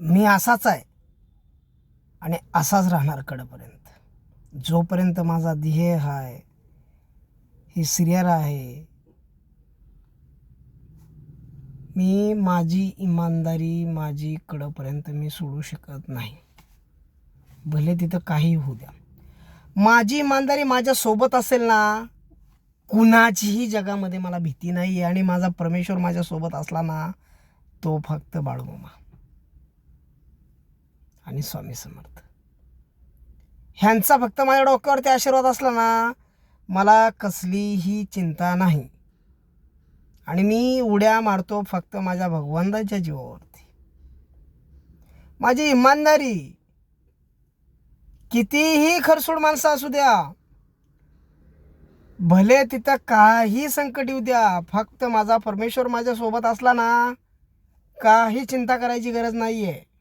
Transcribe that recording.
मी असाच आहे आणि असाच राहणार कडेपर्यंत. जोपर्यंत माझा ध्येय आहे, ही सिरियल आहे, मी माझी इमानदारी माझी कडेपर्यंत मी सोडू शकत नाही. भले तिथं काही होऊ द्या, माझी इमानदारी माझ्यासोबत असेल ना, कुणाचीही जगामध्ये मला भीती नाही आहे. आणि माझा परमेश्वर माझ्यासोबत असला ना, तो फक्त बाळूमामा आणि स्वामी समर्थ ह्यांचा फक्त माझ्या डोक्यावरती आशीर्वाद असला ना, मला कसलीही चिंता नाही. आणि मी उड्या मारतो फक्त माझ्या भगवंताच्या जीवावरती. माझी इमानदारी, कितीही खरसूड माणसं असू द्या, भले तिथं काही संकट येऊ द्या, फक्त माझा परमेश्वर माझ्यासोबत असला ना, काही चिंता करायची गरज नाही आहे.